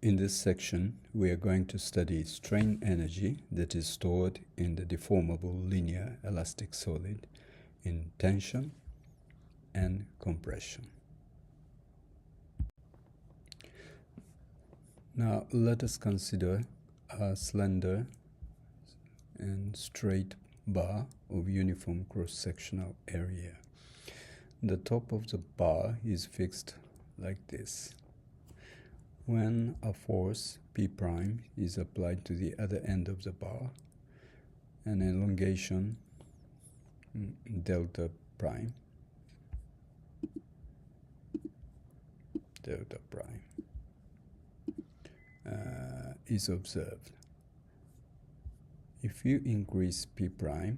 In this section, we are going to study strain energy that is stored in the deformable linear elastic solid in tension and compression. Now, let us consider a slender and straight bar of uniform cross-sectional area. The top of the bar is fixed like this. When a force P' is applied to the other end of the bar, an elongation delta prime is observed. If you increase P' by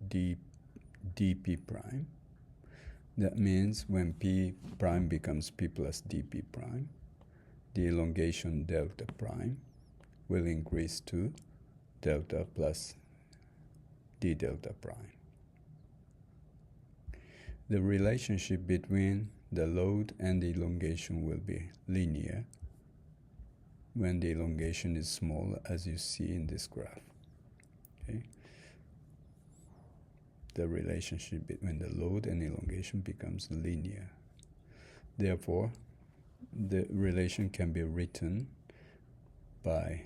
dP', that means when P' becomes P plus dP', the elongation delta prime will increase to delta plus d delta prime. The relationship between the load and the elongation will be linear when the elongation is small, as you see in this graph. Okay? The relationship between the load and elongation becomes linear. Therefore, the relation can be written by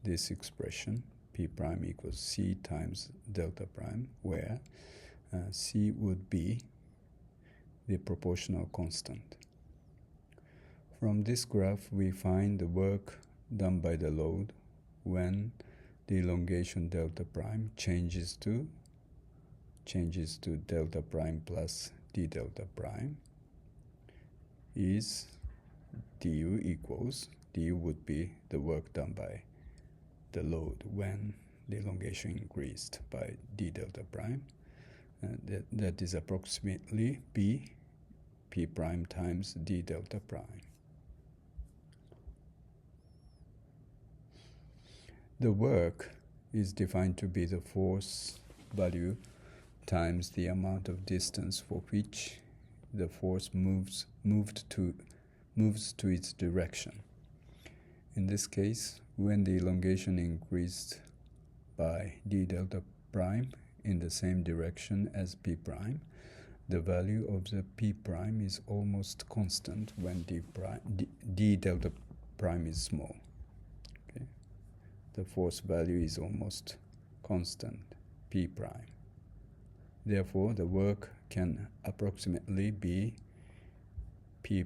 this expression, P' equals C times delta prime, where C would be the proportional constant. From this graph, we find the work done by the load when the elongation delta prime changes to delta prime plus d delta prime is du equals, du would be the work done by the load when the elongation increased by d delta prime. That is approximately P' times d delta prime. The work is defined to be the force value times the amount of distance for which the force moves to its direction. In this case, when the elongation increased by d delta prime in the same direction as P', the value of the P' is almost constant when d delta prime is small. Okay? The force value is almost constant, P'. Therefore, the work can approximately be P'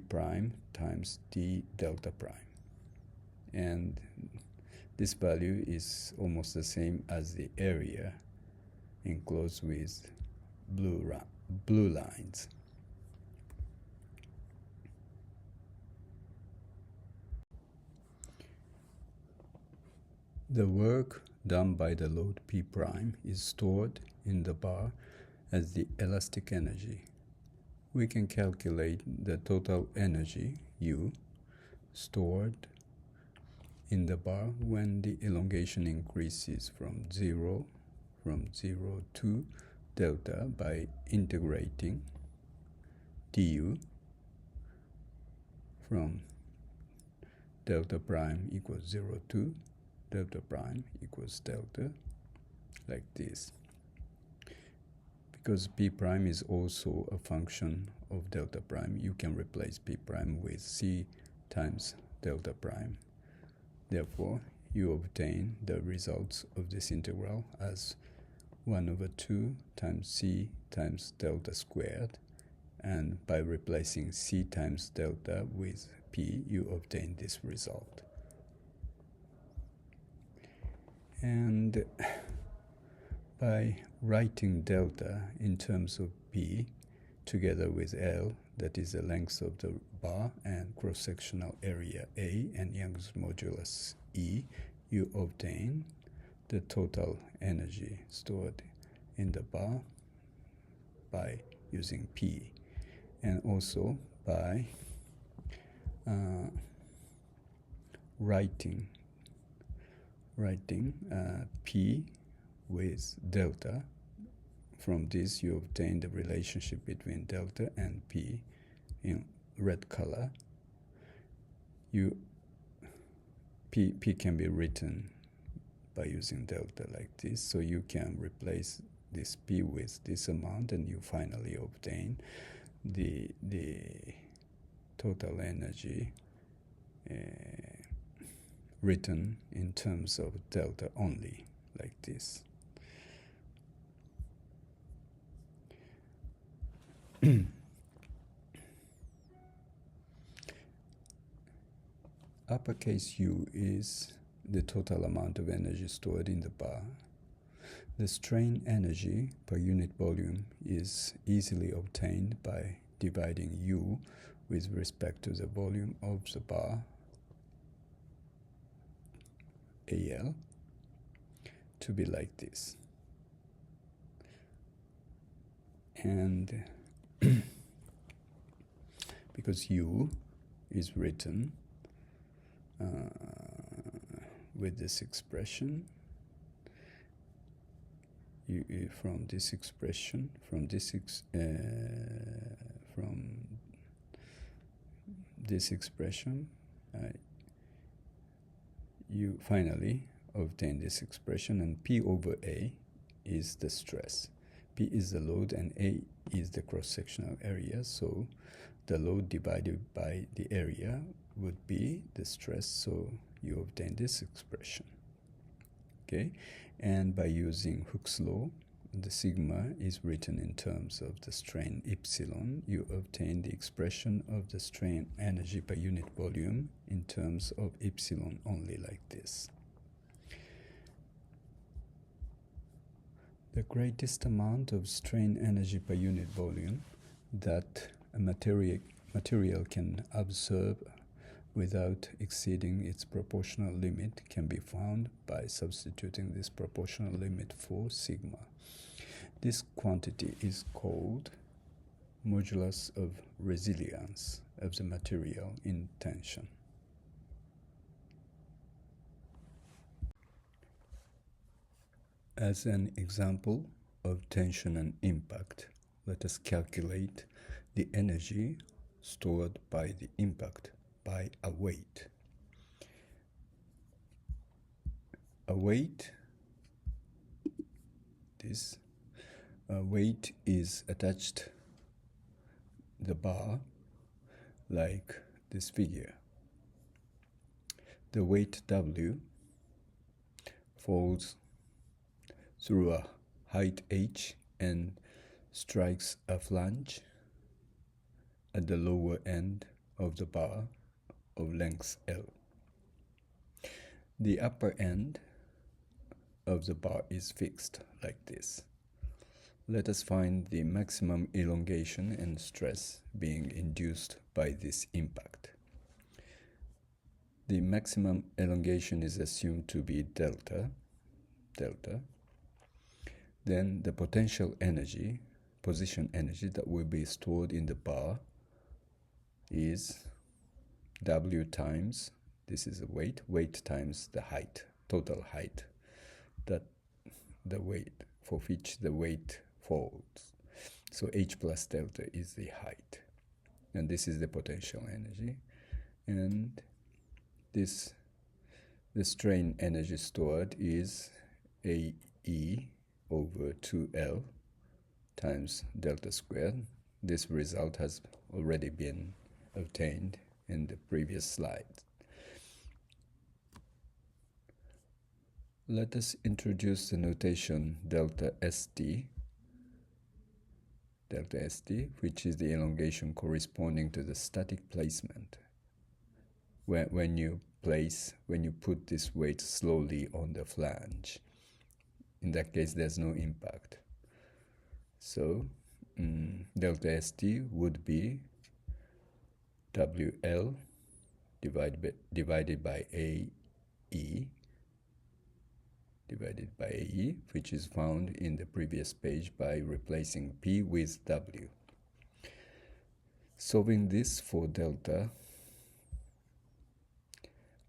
times d delta prime. And this value is almost the same as the area enclosed with blue lines. The work done by the load P' is stored in the bar as the elastic energy. We can calculate the total energy, U, stored in the bar when the elongation increases from 0 to delta by integrating du from delta prime equals 0 to delta prime equals delta, like this. Because P' is also a function of delta prime, you can replace P' with C times delta prime. Therefore, you obtain the results of this integral as 1/2 times C times delta squared, and by replacing C times delta with P, you obtain this result. And by writing delta in terms of P together with L, that is the length of the bar, and cross-sectional area A and Young's modulus E, you obtain the total energy stored in the bar by using P, and also by writing P with delta. From this, you obtain the relationship between delta and P red color, P can be written by using delta like this. So you can replace this P with this amount, and you finally obtain the total energy written in terms of delta only, like this. Uppercase U is the total amount of energy stored in the bar. The strain energy per unit volume is easily obtained by dividing U with respect to the volume of the bar, AL, to be like this. And because U is written with this expression, from this expression, you finally obtain this expression, and P over A is the stress. P is the load and A is the cross-sectional area, so the load divided by the area would be the stress, so you obtain this expression. Okay, and by using Hooke's law, the sigma is written in terms of the strain epsilon. You obtain the expression of the strain energy per unit volume in terms of epsilon only, like this. The greatest amount of strain energy per unit volume that a material can absorb without exceeding its proportional limit can be found by substituting this proportional limit for sigma. This quantity is called modulus of resilience of the material in tension. As an example of tension and impact, let us calculate the energy stored by the impact by a weight. A weight, this weight is attached the bar like this figure. The weight W falls through a height h and strikes a flange at the lower end of the bar of length L. The upper end of the bar is fixed like this. Let us find the maximum elongation and stress being induced by this impact. The maximum elongation is assumed to be delta. Then the potential energy, position energy that will be stored in the bar is W times, this is the weight times the height, total height, that the weight for which the weight falls. So H plus delta is the height, and this is the potential energy, and this, the strain energy stored is AE over 2L times delta squared. This result has already been obtained in the previous slide. Let us introduce the notation delta ST, which is the elongation corresponding to the static placement. When you put this weight slowly on the flange, in that case there's no impact. So delta ST would be WL divided by AE, which is found in the previous page by replacing P with W. Solving this for delta,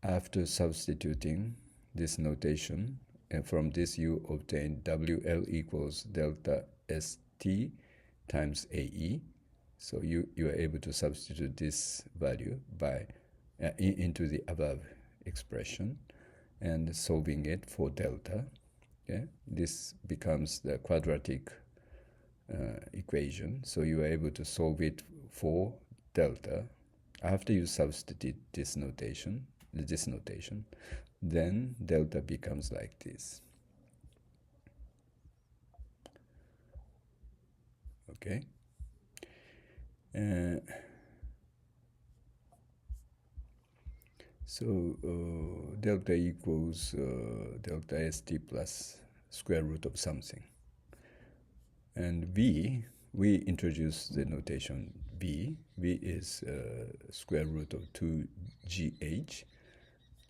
after substituting this notation, and from this you obtain WL equals delta ST times AE, So you are able to substitute this value by into the above expression and solving it for delta. Okay? This becomes the quadratic equation. So you are able to solve it for delta. After you substitute this notation, then delta becomes like this. Okay? So delta equals delta st plus square root of something. And v, we introduce the notation v. V is square root of 2gh.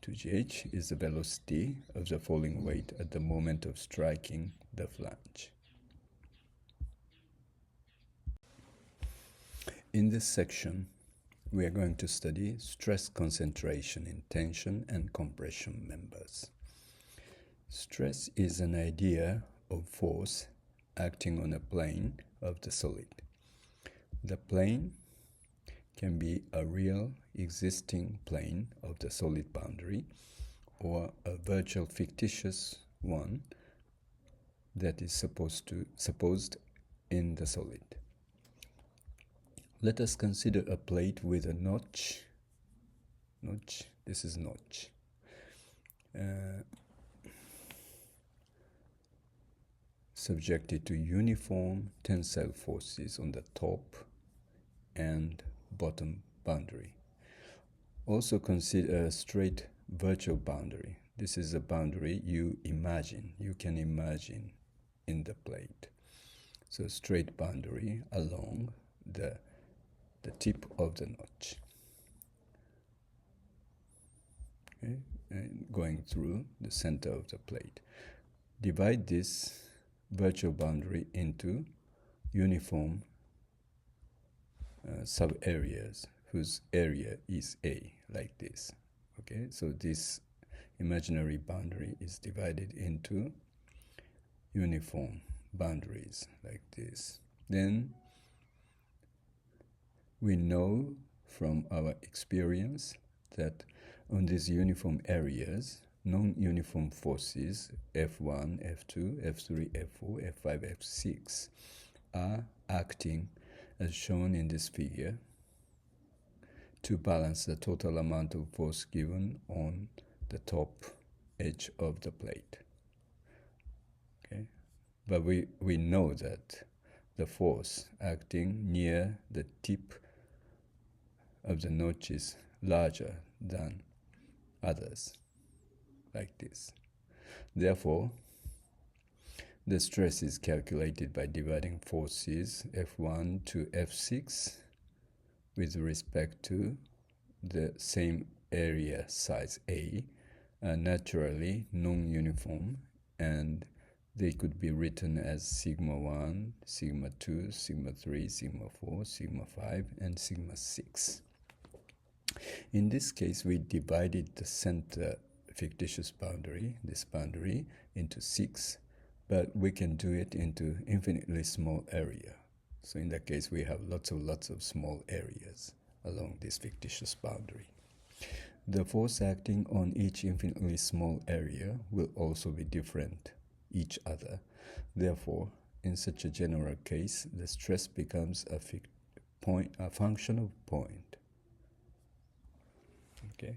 2gh is the velocity of the falling weight at the moment of striking the flange. In this section, we are going to study stress concentration in tension and compression members. Stress is an idea of force acting on a plane of the solid. The plane can be a real existing plane of the solid boundary or a virtual fictitious one that is supposed in the solid. Let us consider a plate with a notch. This is notch. Subjected to uniform tensile forces on the top and bottom boundary. Also consider a straight virtual boundary. This is a boundary you can imagine in the plate. So straight boundary along the tip of the notch. Okay? And going through the center of the plate. Divide this virtual boundary into uniform sub-areas whose area is A, like this. Okay, so this imaginary boundary is divided into uniform boundaries like this. Then we know from our experience that on these uniform areas, non-uniform forces F1, F2, F3, F4, F5, F6 are acting as shown in this figure to balance the total amount of force given on the top edge of the plate. Okay? But we know that the force acting near the tip of the notch is larger than others, like this. Therefore, the stress is calculated by dividing forces F1 to F6 with respect to the same area size A, naturally non-uniform, and they could be written as sigma 1, sigma 2, sigma 3, sigma 4, sigma 5, and sigma 6. In this case, we divided the center fictitious boundary, this boundary, into 6, but we can do it into infinitely small area. So in that case, we have lots of small areas along this fictitious boundary. The force acting on each infinitely small area will also be different each other. Therefore, in such a general case, the stress becomes a function of point. Okay.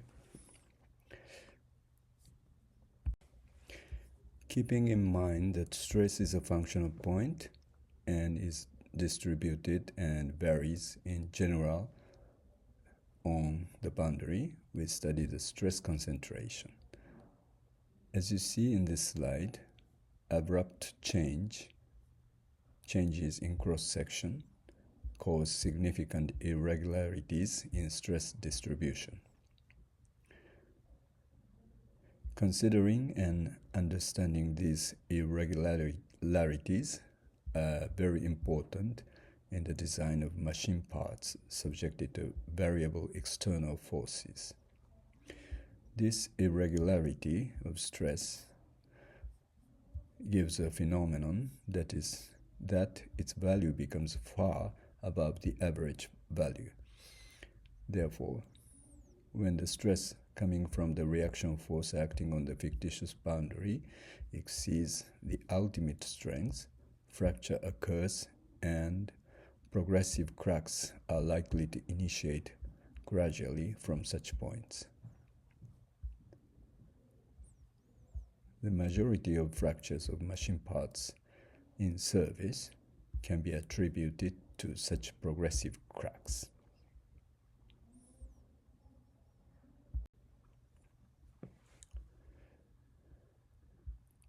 Keeping in mind that stress is a function of point and is distributed and varies in general on the boundary, we study the stress concentration. As you see in this slide, abrupt changes in cross-section cause significant irregularities in stress distribution. Considering and understanding these irregularities are very important in the design of machine parts subjected to variable external forces. This irregularity of stress gives a phenomenon that its value becomes far above the average value. Therefore, when the stress coming from the reaction force acting on the fictitious boundary exceeds the ultimate strength, fracture occurs and progressive cracks are likely to initiate gradually from such points. The majority of fractures of machine parts in service can be attributed to such progressive cracks.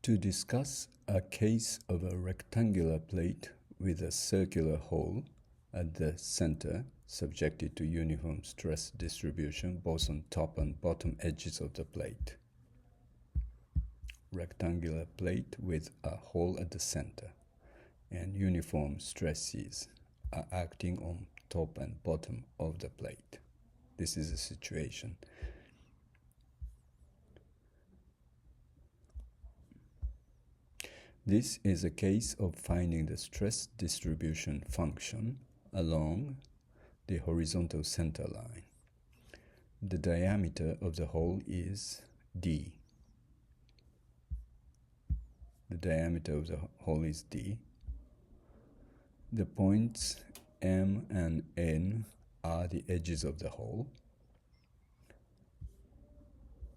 To discuss a case of a rectangular plate with a circular hole at the center subjected to uniform stress distribution both on top and bottom edges of the plate. Rectangular plate with a hole at the center and uniform stresses are acting on top and bottom of the plate. This is the situation. This is a case of finding the stress distribution function along the horizontal center line. The diameter of the hole is d. The diameter of the hole is d. The points M and N are the edges of the hole.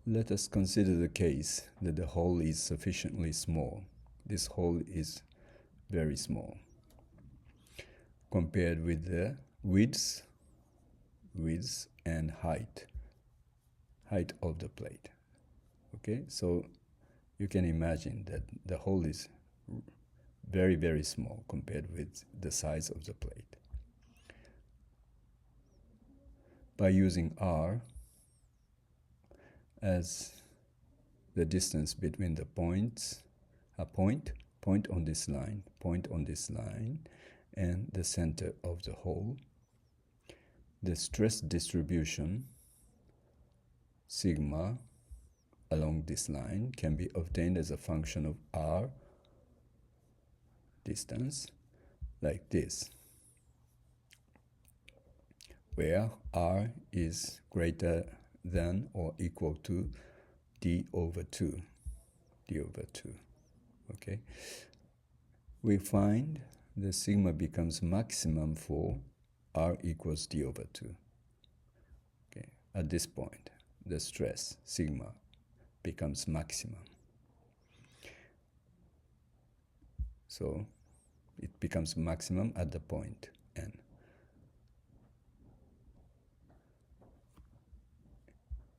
Let us consider the case that the hole is sufficiently small. This hole is very small compared with the width and height of the plate. Okay, so you can imagine that the hole is very, very small compared with the size of the plate. By using R as the distance between the points, a point on this line, and the center of the hole, the stress distribution sigma along this line can be obtained as a function of R distance like this, where R is greater than or equal to d over 2. Okay, we find the sigma becomes maximum for R equals d over 2. Okay, at this point, the stress sigma becomes maximum. So it becomes maximum at the point N.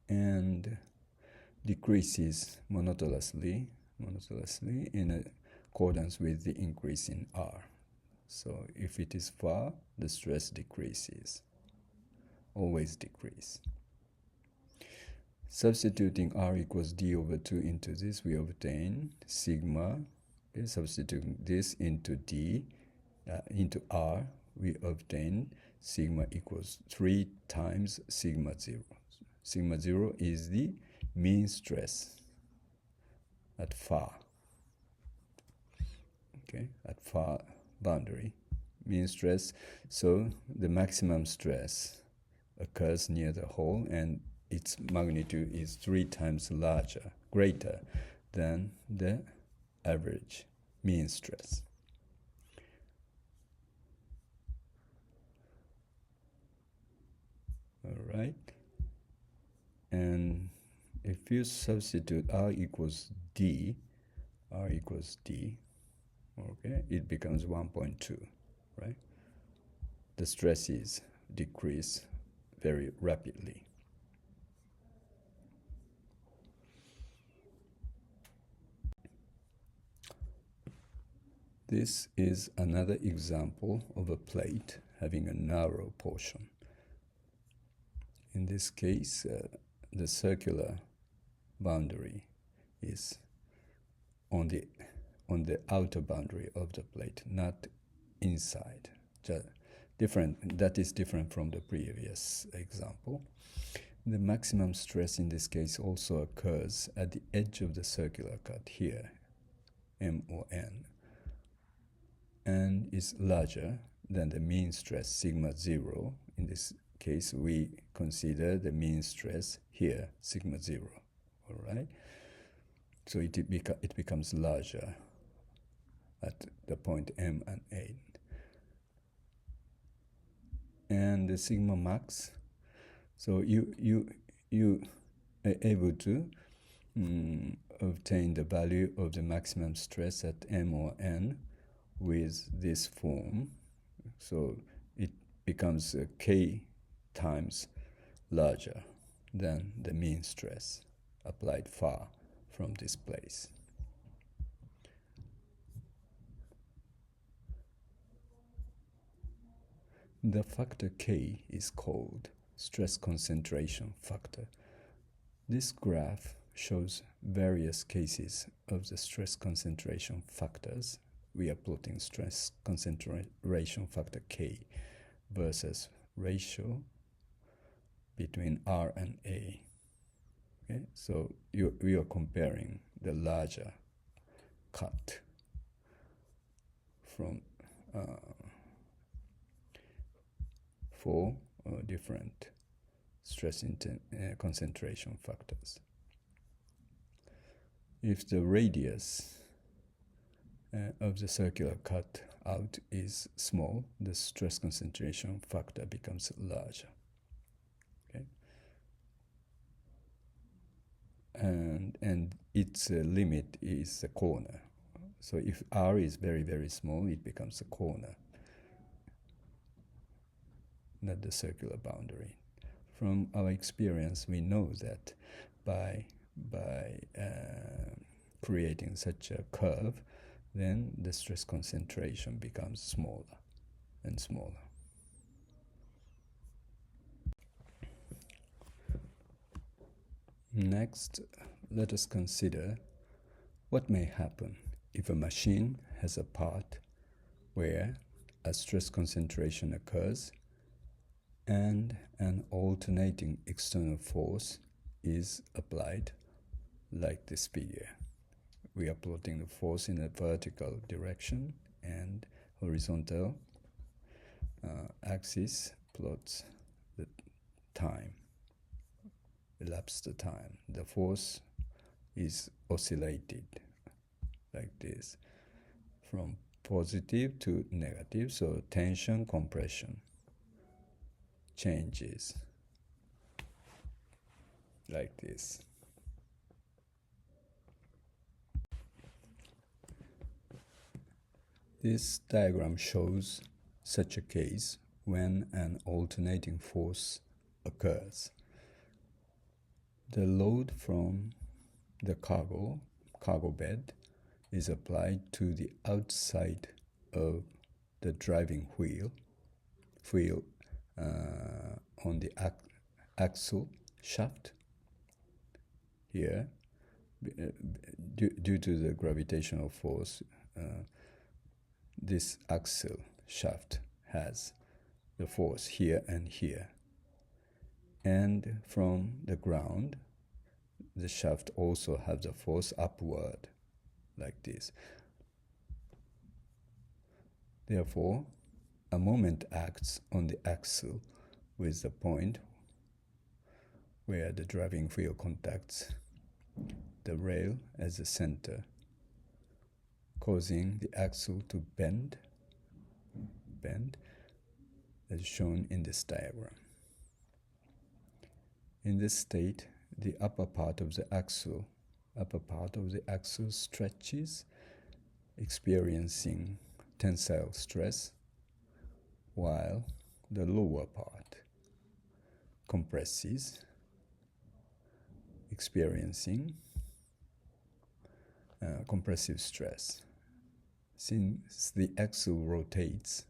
And decreases monotonously in accordance with the increase in R. So if it is far, the stress decreases, always decrease. Substituting R equals d over 2 into this, we obtain sigma. Okay, substituting this into into R, we obtain sigma equals 3 times sigma 0. Sigma 0 is the mean stress at far. Okay, at far boundary, mean stress. So the maximum stress occurs near the hole, and its magnitude is 3 times greater than the average mean stress. All right. And if you substitute R equals D, okay, it becomes 1.2, right? The stresses decrease very rapidly. This is another example of a plate having a narrow portion. In this case, the circular boundary is on the outer boundary of the plate, not inside. That is different from the previous example. The maximum stress in this case also occurs at the edge of the circular cut here, M or N, and is larger then the mean stress sigma 0. In this case, we consider the mean stress here, sigma 0, all right? So it becomes larger at the point M and N. And the sigma max, so you are able to obtain the value of the maximum stress at M or N with this form. So it becomes K times larger than the mean stress applied far from this place. The factor K is called stress concentration factor. This graph shows various cases of the stress concentration factors. We are plotting stress concentration factor K versus ratio between R and A. Okay? So we are comparing the larger cut from 4 different stress concentration factors. If the radius of the circular cut out is small, the stress concentration factor becomes larger. Okay? And its limit is a corner. So if R is very, very small, it becomes a corner, not the circular boundary. From our experience, we know that by creating such a curve, then the stress concentration becomes smaller and smaller. Next, let us consider what may happen if a machine has a part where a stress concentration occurs and an alternating external force is applied, like this figure. We are plotting the force in a vertical direction, and horizontal axis plots the time, elapsed time. The force is oscillated like this, from positive to negative, so tension, compression changes like this. This diagram shows such a case when an alternating force occurs. The load from the cargo bed is applied to the outside of the driving wheel on the axle shaft here. Due to the gravitational force, this axle shaft has the force here and here. And from the ground, the shaft also has the force upward, like this. Therefore, a moment acts on the axle with the point where the driving wheel contacts the rail as the center, causing the axle to bend as shown in this diagram. In this state, the upper part of the axle stretches, experiencing tensile stress, while the lower part compresses, experiencing compressive stress. Since the axle rotates,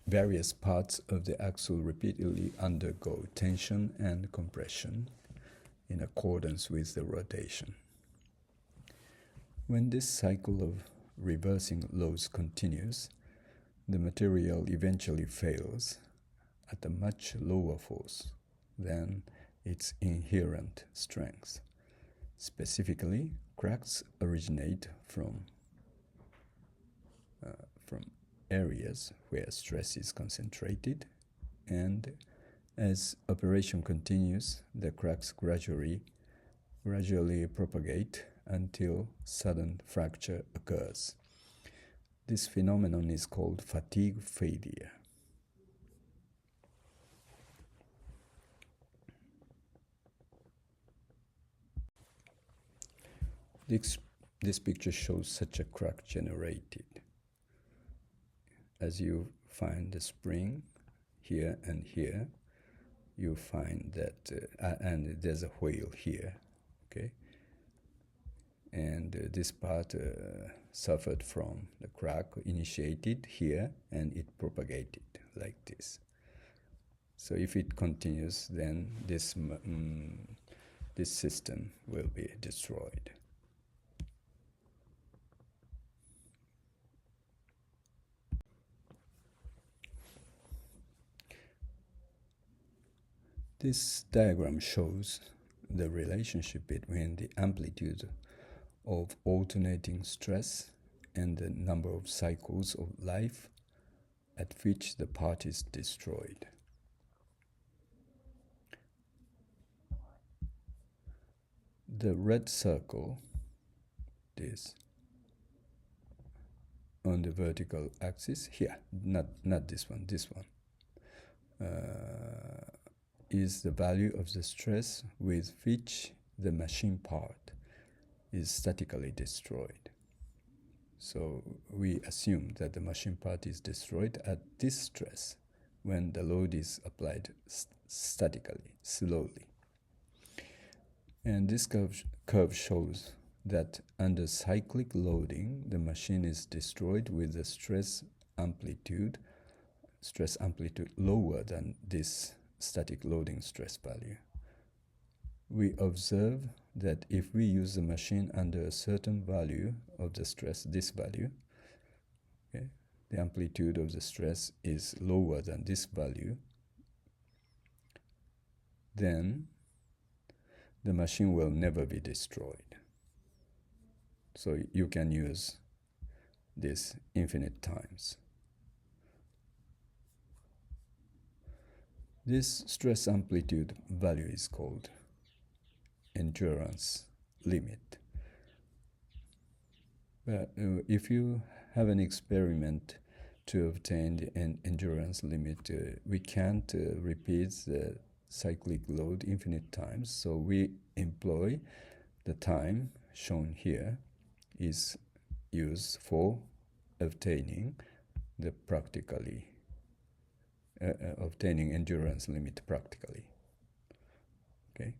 various parts of the axle repeatedly undergo tension and compression in accordance with the rotation. When this cycle of reversing loads continues, the material eventually fails at a much lower force than its inherent strength. Specifically, cracks originate from areas where stress is concentrated, and as operation continues, the cracks gradually propagate until sudden fracture occurs. This phenomenon is called fatigue failure. This picture shows such a crack generated. As you find the spring here and here, you find that, and there's a whale here, okay? And this part suffered from the crack initiated here, and it propagated like this. So if it continues, then this system will be destroyed. This diagram shows the relationship between the amplitude of alternating stress and the number of cycles of life at which the part is destroyed. The red circle, this, on the vertical axis, here, not this one, is the value of the stress with which the machine part is statically destroyed. So we assume that the machine part is destroyed at this stress when the load is applied statically, slowly. And this curve shows that under cyclic loading, the machine is destroyed with the stress amplitude lower than this static loading stress value. We observe that if we use the machine under a certain value of the stress, this value, okay, the amplitude of the stress is lower than this value, then the machine will never be destroyed. So you can use this infinite times. This stress amplitude value is called endurance limit. But if you have an experiment to obtain the endurance limit, we can't repeat the cyclic load infinite times, so we employ the time shown here is used for obtaining the obtaining endurance limit practically. Okay.